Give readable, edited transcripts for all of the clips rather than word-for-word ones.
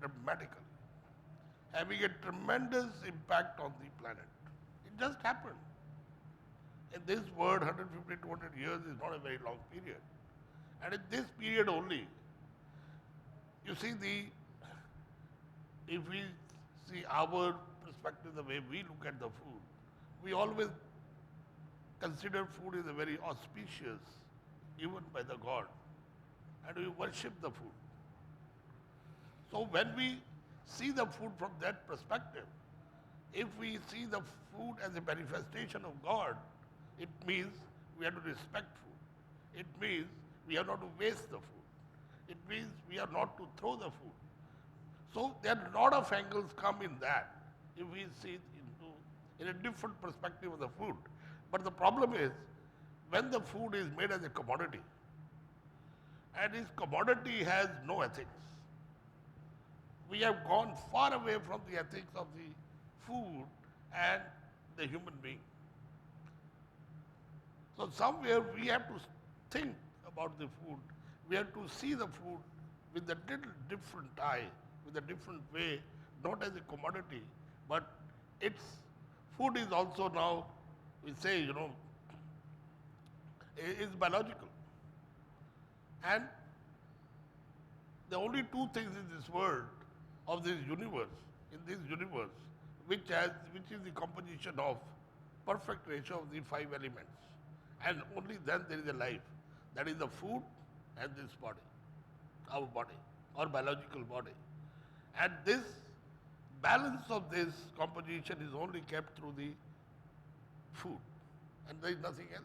dramatically, having a tremendous impact on the planet. It just happened. In this world, 150, 200 years is not a very long period. And in this period only, you see if we see our perspective, the way we look at the food, we always consider food is a very auspicious, given by the God, and we worship the food. So when we see the food from that perspective, if we see the food as a manifestation of God, it means we have to respect food. It means we are not to waste the food. It means we are not to throw the food. So there are a lot of angles come in that if we see it in a different perspective of the food. But the problem is when the food is made as a commodity, and this commodity has no ethics. We have gone far away from the ethics of the food and the human being. So somewhere we have to think about the food. We have to see the food with a little different eye, with a different way, not as a commodity, but its food is also now, we say, is biological. And the only two things in this world, of this universe, in this universe, which is the composition of perfect ratio of the five elements. And only then there is a life. That is the food and this body, our body, our biological body. And this balance of this composition is only kept through the food, and there is nothing else.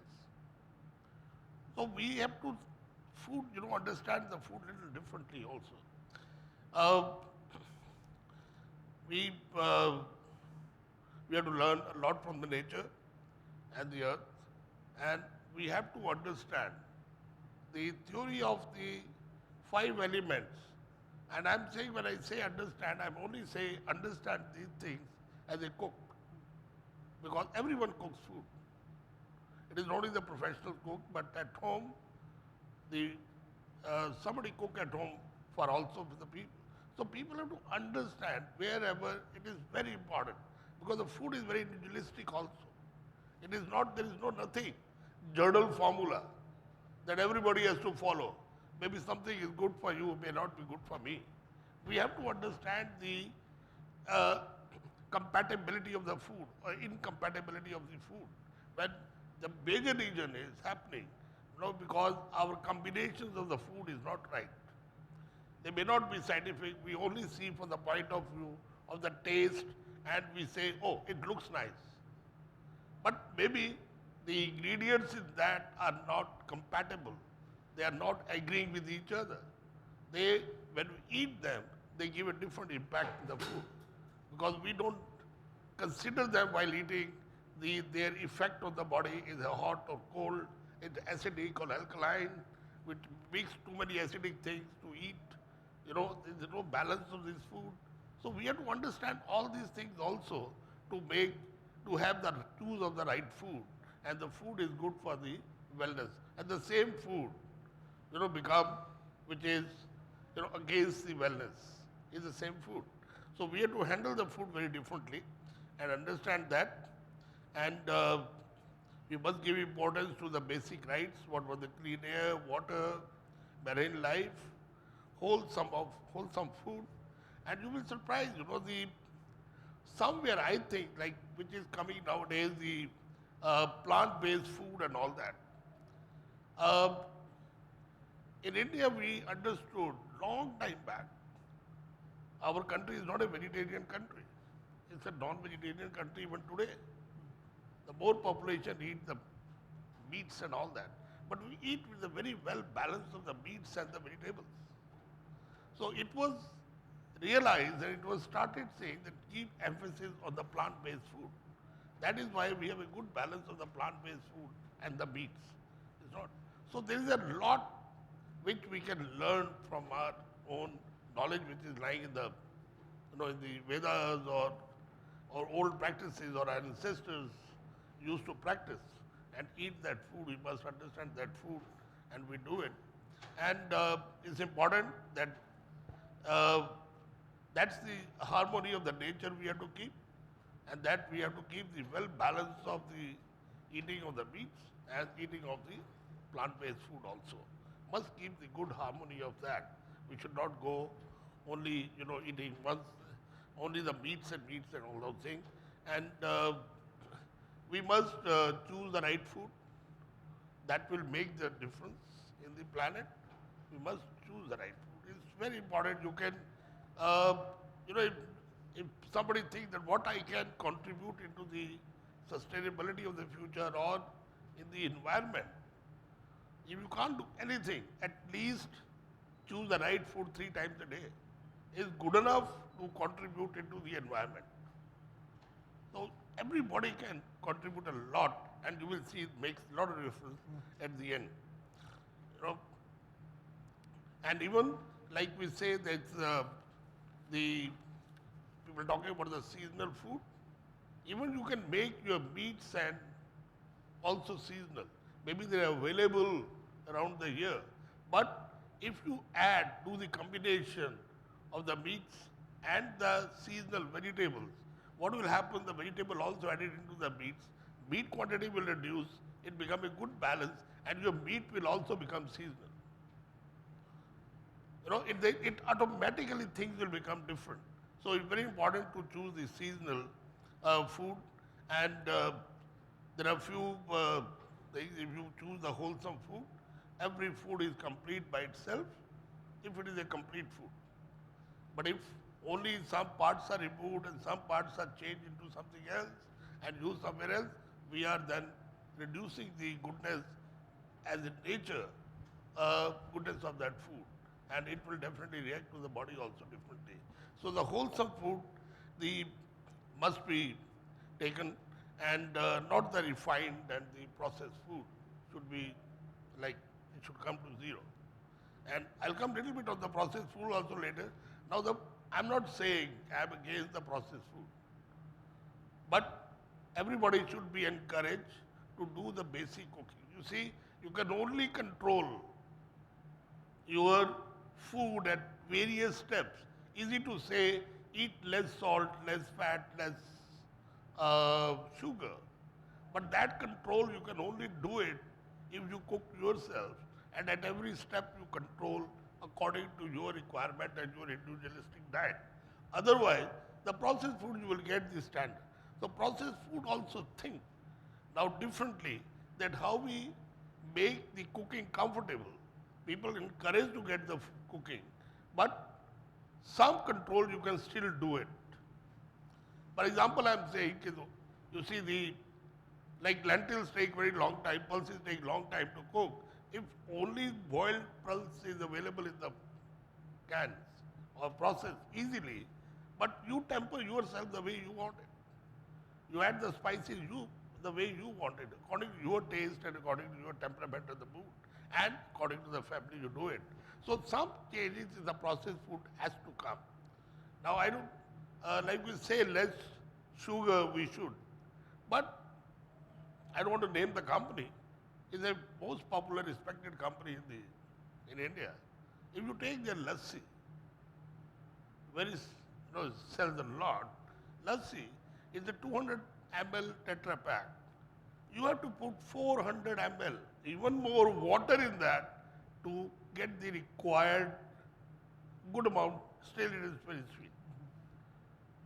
So we have to understand the food a little differently also. We have to learn a lot from the nature and the earth, and we have to understand the theory of the five elements. And I'm saying, when I say understand, I'm only saying understand these things as a cook, because everyone cooks food. It is not only the professional cook, but at home, somebody cook at home for also for the people. So people have to understand wherever it is very important, because the food is very individualistic also. It is not, there is no nothing journal formula that everybody has to follow. Maybe something is good for you, may not be good for me. We have to understand the compatibility of the food or incompatibility of the food. When the major reason is happening, because our combinations of the food is not right. They may not be scientific. We only see from the point of view of the taste, and we say, oh, it looks nice. But maybe the ingredients in that are not compatible. They are not agreeing with each other. When we eat them, they give a different impact in the food, because we don't consider them while eating. Their effect on the body is hot or cold, it's acidic or alkaline, which makes too many acidic things to eat. There's no balance of this food. So we have to understand all these things also to have the choose of the right food, and the food is good for the wellness. And the same food, which is, against the wellness, is the same food. So we have to handle the food very differently and understand that. And we must give importance to the basic rights, what was the clean air, water, marine life, wholesome food. And you will be surprised, somewhere I think, like, which is coming nowadays, the plant-based food and all that. In India, we understood long time back, our country is not a vegetarian country. It's a non-vegetarian country even today. The more population eat the meats and all that. But we eat with a very well balance of the meats and the vegetables. So it was realized, and it was started saying that keep emphasis on the plant-based food. That is why we have a good balance of the plant-based food and the meats. It's not. So there is a lot which we can learn from our own knowledge, which is lying in the, in the Vedas or old practices, or our ancestors used to practice and eat that food. We must understand that food, and we do it. And it's important that That's the harmony of the nature we have to keep, and that we have to keep the well balance of the eating of the meats and eating of the plant-based food also. Must keep the good harmony of that. We should not go only, eating only the meats and all those things. And we must choose the right food. That will make the difference in the planet. We must choose the right food. It's very important. You can, if somebody thinks that what I can contribute into the sustainability of the future or in the environment, if you can't do anything, at least choose the right food 3 times a day is good enough to contribute into the environment. So everybody can contribute a lot, and you will see it makes a lot of difference at the end. And even like we say that the people talking about the seasonal food, even you can make your meats and also seasonal. Maybe they are available around the year, but if you do the combination of the meats and the seasonal vegetables, what will happen? The vegetable also added into the meat quantity will reduce, it become a good balance, and your meat will also become seasonal. It automatically things will become different. So it's very important to choose the seasonal food, and there are few things. If you choose the wholesome food, every food is complete by itself, if it is a complete food. But if only some parts are removed and some parts are changed into something else and used somewhere else, we are then reducing the goodness as a nature, goodness of that food. And it will definitely react to the body also differently. So the wholesome food, must be taken, and not the refined and the processed food should be it should come to zero. And I'll come a little bit on the processed food also later. Now I'm not saying I'm against the processed food, but everybody should be encouraged to do the basic cooking. You see, you can only control your food at various steps. Easy to say, eat less salt, less fat, less sugar. But that control, you can only do it if you cook yourself, and at every step you control according to your requirement and your individualistic diet. Otherwise, the processed food you will get the standard. So processed food also think now differently, that how we make the cooking comfortable. People encouraged to get the cooking, but some control you can still do it. For example, I'm saying, you see like lentils take very long time, pulses take long time to cook. If only boiled pulse is available in the cans or processed easily, but you temper yourself the way you want it. You add the spices the way you want it, according to your taste and according to your temperament of the mood, and according to the family you do it. So some changes in the processed food has to come. Now I don't, like we say, less sugar we should, but I don't want to name the company. It's the most popular, respected company in India. If you take their lassi, sells a lot. Lassi is a 200 ml Tetra Pak. You have to put 400 ml, even more water in that to get the required good amount. Still, it is very sweet.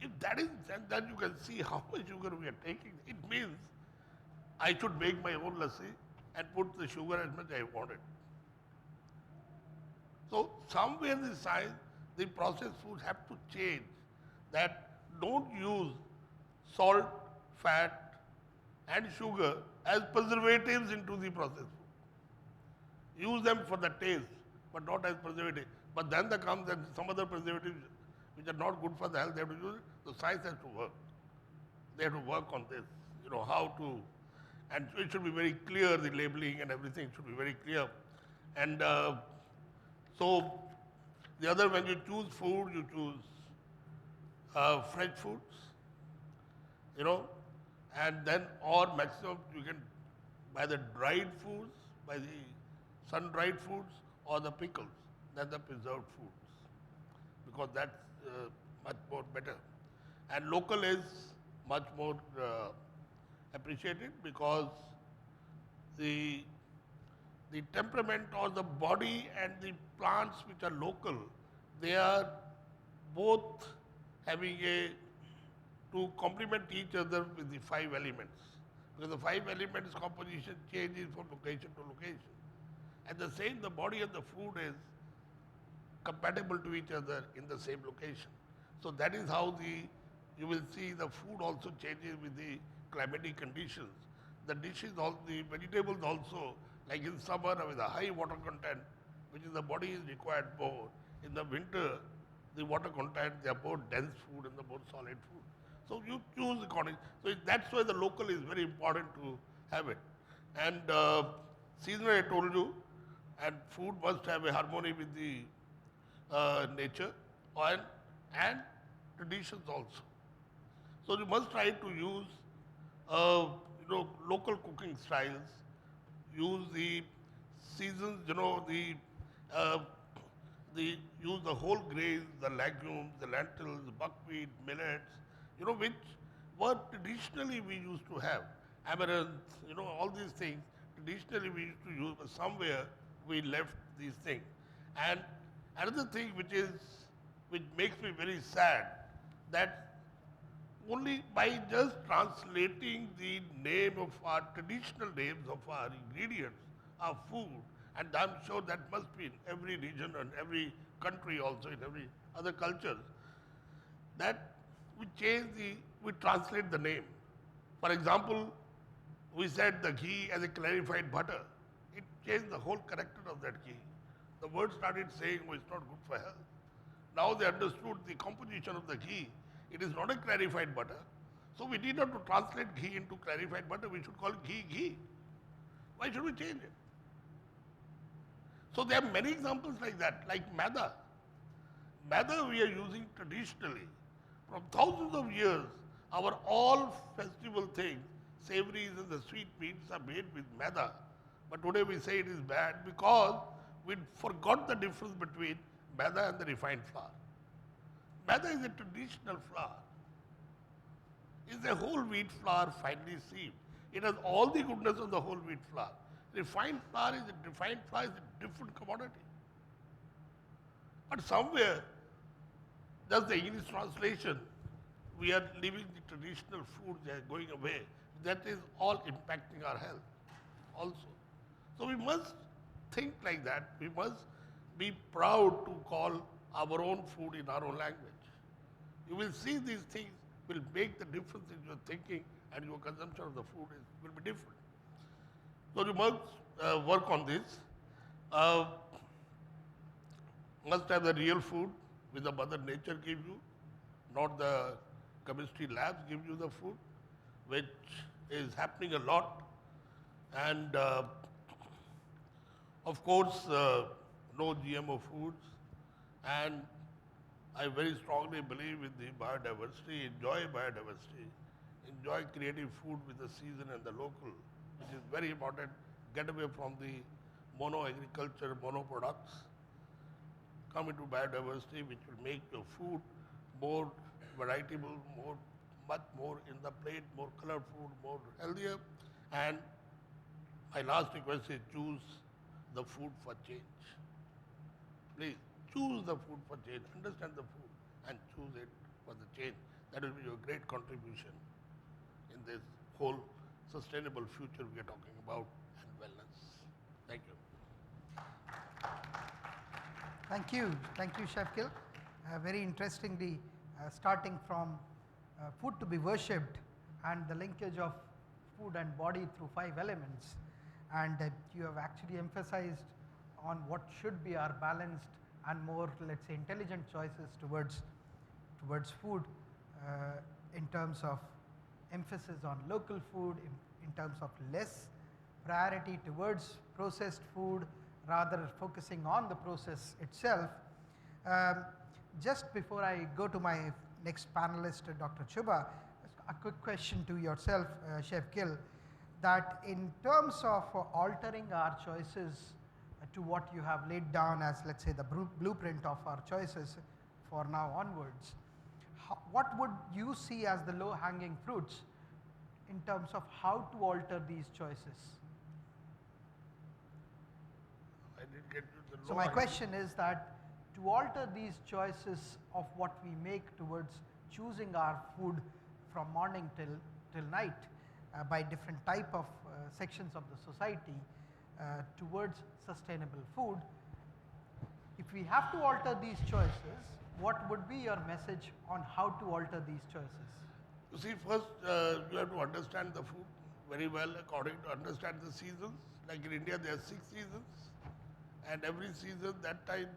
If that is, then you can see how much sugar we are taking. It means I should make my own lassi and put the sugar as much as I want it. So somewhere the processed foods have to change. That don't use salt, fat, and sugar as preservatives into the processed food. Use them for the taste, but not as preservative. But then there comes some other preservatives which are not good for the health. They have to use it. So science has to work. They have to work on this. How to. And it should be very clear, the labeling and everything should be very clear. And so the other, when you choose food, you choose fresh foods, and then or maximum you can buy the dried foods, buy the sun-dried foods or the pickles, than the preserved foods, because that's much more better. And local is much more appreciated because the the temperament or the body and the plants which are local, they are both having a to complement each other with the five elements. Because the five elements composition changes from location to location. At the same, the body and the food is compatible to each other in the same location. So that is how you will see the food also changes with the climatic conditions. The dishes, the vegetables also, like in summer with a high water content, which is the body is required more. In the winter, the water content, they are more dense food and the more solid food. So you choose according. So that's why the local is very important to have it. And seasonal, I told you, and food must have a harmony with the nature and traditions also. So you must try to use local cooking styles, use the seasons, uh, use the whole grains, the legumes, the lentils, buckwheat, millets, which were traditionally we used to have. Amaranth, all these things, traditionally we used to use, but somewhere we left these things. And another thing which makes me very sad, that only by just translating the name of our traditional names of our ingredients, our food, and I'm sure that must be in every region and every country also, in every other cultures, that we translate the name. For example, we said the ghee as a clarified butter. It changed the whole character of that ghee. The word started saying, oh, it's not good for health. Now they understood the composition of the ghee. It is not a clarified butter. So we need not to translate ghee into clarified butter. We should call it ghee. Why should we change it? So there are many examples like that, like maida. Maida we are using traditionally. From thousands of years, our all festival things, savories and the sweet meats are made with maida. But today we say it is bad because we forgot the difference between maida and the refined flour. Maida is a traditional flour. It's a whole wheat flour finely sieved. It has all the goodness of the whole wheat flour. Refined flour is a different commodity. But somewhere, just the English translation, we are leaving the traditional food, they are going away. That is all impacting our health also. So we must think like that. We must be proud to call our own food in our own language. You will see these things will make the difference in your thinking, and your consumption of the food will be different. So you must work on this. Must have the real food which the Mother Nature gives you, not the chemistry labs give you the food, which is happening a lot. And of course, no GMO foods. And I very strongly believe in the biodiversity, enjoy biodiversity, enjoy creative food with the season and the local, which is very important. Get away from the mono agriculture, mono products. Come into biodiversity, which will make your food more varietable, much more in the plate, more colorful, more healthier. And my last request is choose the food for change. Please choose the food for change. Understand the food and choose it for the change. That will be your great contribution in this whole sustainable future we are talking about and wellness. Thank you. Thank you, Chef Gill. Very interestingly, starting from food to be worshipped and the linkage of food and body through 5 elements, and you have actually emphasized on what should be our balanced and more, let's say, intelligent choices towards food, in terms of emphasis on local food, in terms of less priority towards processed food, rather focusing on the process itself. Just before I go to my next panelist, Dr. Chuba, a quick question to yourself, Chef Gill, that in terms of altering our choices to what you have laid down as, let's say, the blueprint of our choices for now onwards, what would you see as the low-hanging fruits in terms of how to alter these choices? I didn't get you the So law. my question is that to alter these choices of what we make towards choosing our food from morning till night by different type of sections of the society towards sustainable food, if we have to alter these choices, what would be your message on how to alter these choices? You see, first you have to understand the food very well according to understand the seasons. Like in India, there are 6 seasons, and every season that time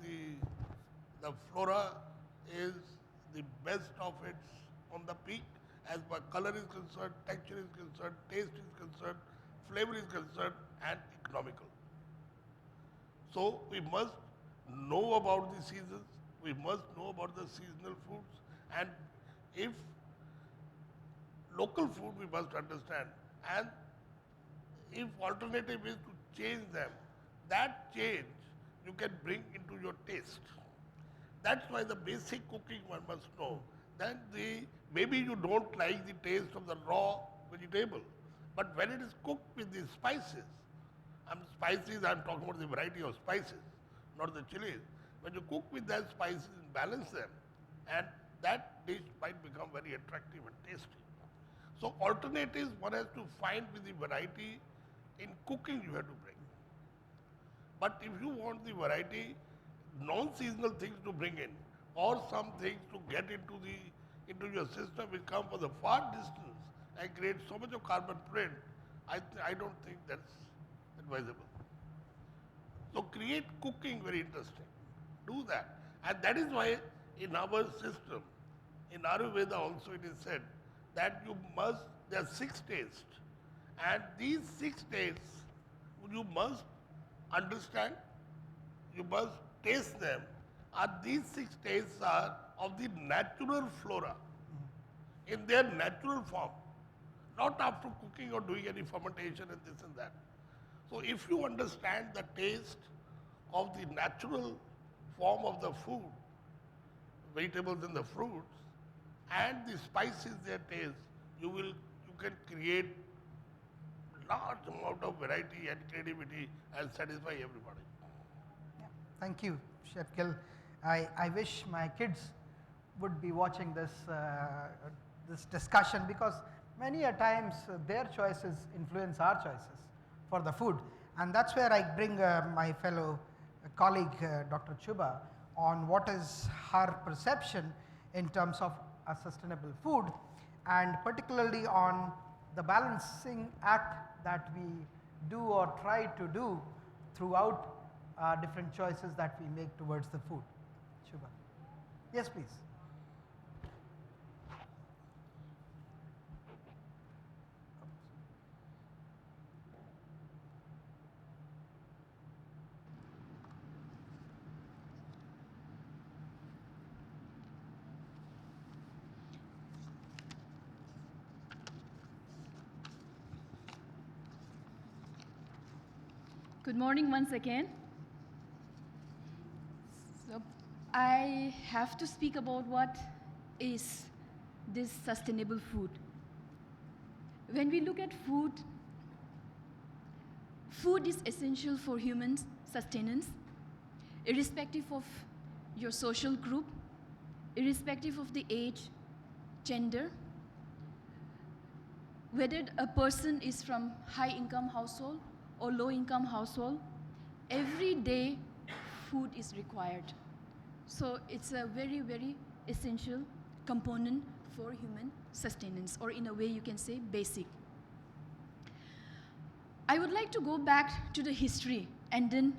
the flora is the best of its on the peak as far color is concerned, texture is concerned, taste is concerned, flavor is concerned, and economical. So we must know about the seasons, we must know about the seasonal foods, and if local food we must understand, and if alternative is to change them, that change you can bring into your taste. That's why the basic cooking one must know. Then maybe you don't like the taste of the raw vegetable, but when it is cooked with the spices, spices, I'm talking about the variety of spices, not the chilies. When you cook with that spices and balance them, and that dish might become very attractive and tasty. So alternatives one has to find with the variety in cooking you have to bring. But if you want the variety, non-seasonal things to bring in, or some things to get into your system which come from the far distance and create so much of carbon print, I don't think that's advisable. So create cooking very interesting. Do that. And that is why in our system, in Ayurveda also it is said that there are 6 tastes. And these 6 tastes, you must understand, you must taste them. And these 6 tastes are of the natural flora, in their natural form, not after cooking or doing any fermentation and this and that. So if you understand the taste of the natural form of the food, vegetables and the fruits, and the spices their taste, you can create large amount of variety and creativity and satisfy everybody. Yeah. Thank you, Chef Gill. I wish my kids would be watching this discussion, because many a times their choices influence our choices for the food, and that's where I bring my fellow colleague Dr. Chuba on what is her perception in terms of a sustainable food, and particularly on the balancing act that we do or try to do throughout different choices that we make towards the food. Chuba. Yes, please. Good morning once again. So I have to speak about what is this sustainable food. When we look at food, food is essential for human sustenance, irrespective of your social group, irrespective of the age, gender, whether a person is from high-income household or low-income household, every day food is required. So it's a very, very essential component for human sustenance, or in a way you can say basic. I would like to go back to the history and then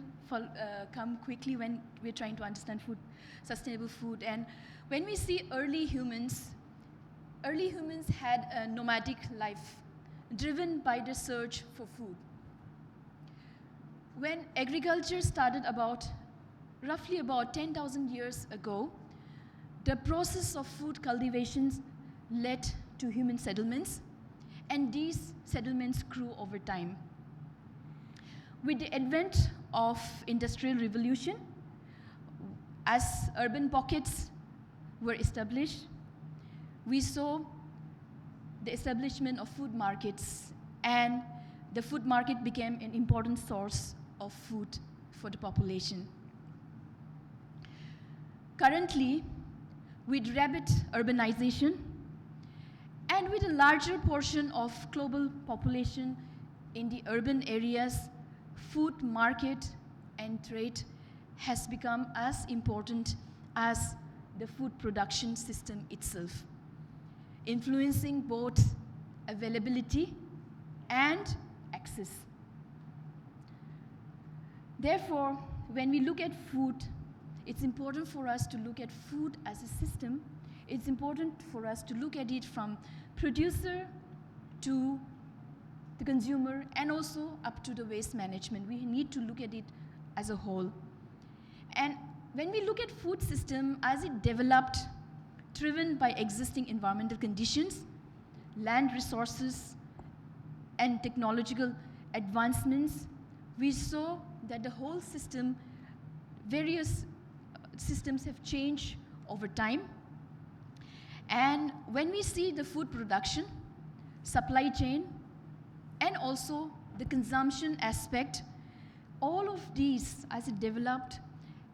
come quickly when we're trying to understand food, sustainable food. And when we see early humans had a nomadic life driven by the search for food. When agriculture started roughly about 10,000 years ago, the process of food cultivation led to human settlements, and these settlements grew over time. With the advent of Industrial Revolution, as urban pockets were established, we saw the establishment of food markets, and the food market became an important source of food for the population. Currently, with rapid urbanization and with a larger portion of global population in the urban areas, food market and trade has become as important as the food production system itself, influencing both availability and access. Therefore, when we look at food, it's important for us to look at food as a system. It's important for us to look at it from producer to the consumer and also up to the waste management. We need to look at it as a whole. And when we look at food system as it developed, driven by existing environmental conditions, land resources, and technological advancements, we saw that the whole system, various systems have changed over time. And when we see the food production, supply chain, and also the consumption aspect, all of these, as it developed,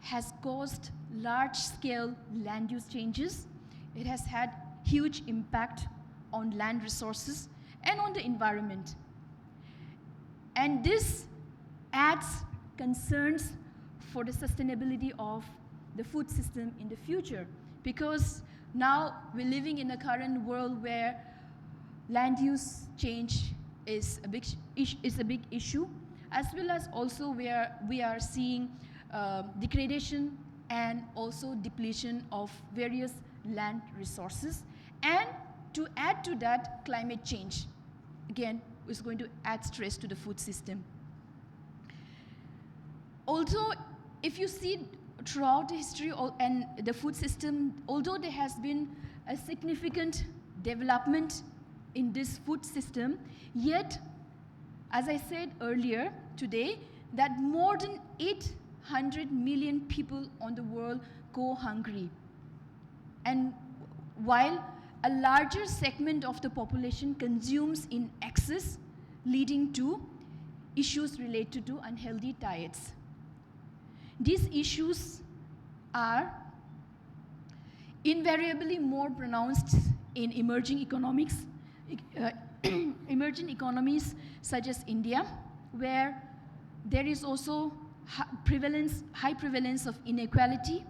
has caused large-scale land use changes. It has had huge impact on land resources and on the environment. And this adds concerns for the sustainability of the food system in the future, because now we're living in a current world where land use change is a big issue, as well as also where we are seeing degradation and also depletion of various land resources. And to add to that, climate change, again, is going to add stress to the food system. Also, if you see throughout the history and the food system, although there has been a significant development in this food system, yet, as I said earlier today, that more than 800 million people on the world go hungry. And while a larger segment of the population consumes in excess, leading to issues related to unhealthy diets. These issues are invariably more pronounced in emerging economies such as India, where there is also high prevalence of inequality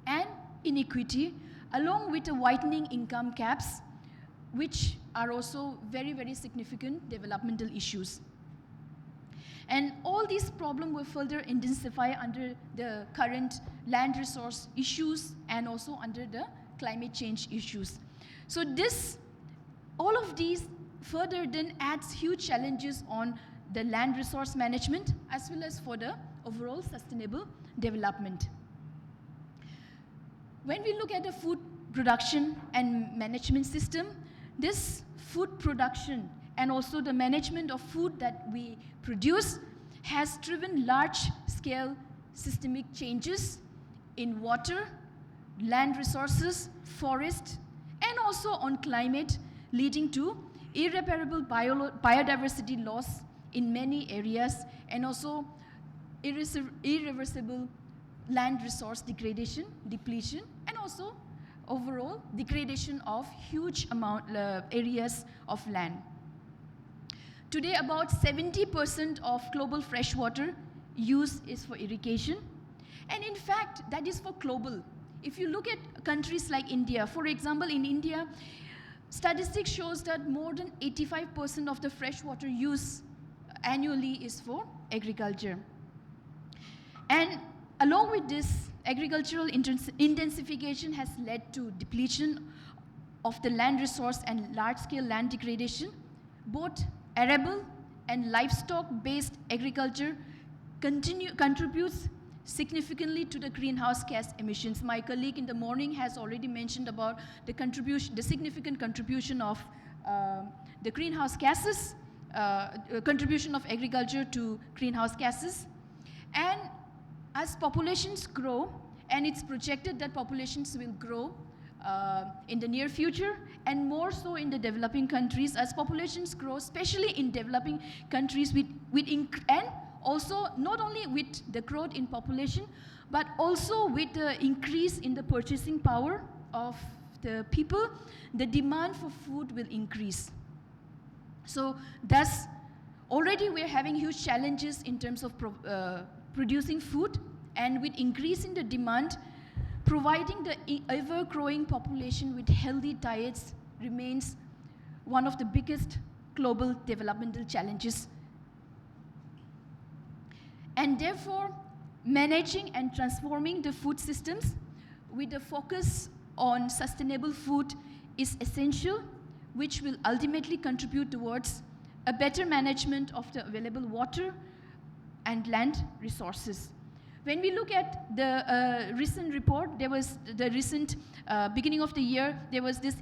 and inequity, along with the widening income gaps, which are also very, very significant developmental issues. And all these problems will further intensify under the current land resource issues and also under the climate change issues. So all of these further then adds huge challenges on the land resource management as well as for the overall sustainable development. When we look at the food production and management system, this food production and also the management of food that we produce has driven large-scale systemic changes in water, land resources, forest, and also on climate, leading to irreparable biodiversity loss in many areas and also irreversible land resource degradation, depletion, and also overall degradation of huge areas of land. Today, about 70% of global freshwater use is for irrigation. And in fact, that is for global. If you look at countries like India, for example, in India, statistics shows that more than 85% of the freshwater use annually is for agriculture. And along with this, agricultural intensification has led to depletion of the land resource and large-scale land degradation. Both arable and livestock-based agriculture contributes significantly to the greenhouse gas emissions. My colleague in the morning has already mentioned about the significant contribution of the greenhouse gases, contribution of agriculture to greenhouse gases. And as populations grow, and it's projected that populations will grow in the near future, and more so in the developing countries as populations grow, especially in developing countries and also not only with the growth in population, but also with the increase in the purchasing power of the people, the demand for food will increase. So thus, already we're having huge challenges in terms of producing food, and with increasing the demand, providing the ever-growing population with healthy diets remains one of the biggest global developmental challenges. And therefore, managing and transforming the food systems with a focus on sustainable food is essential, which will ultimately contribute towards a better management of the available water and land resources. When we look at the recent report, there was the recent beginning of the year, there was this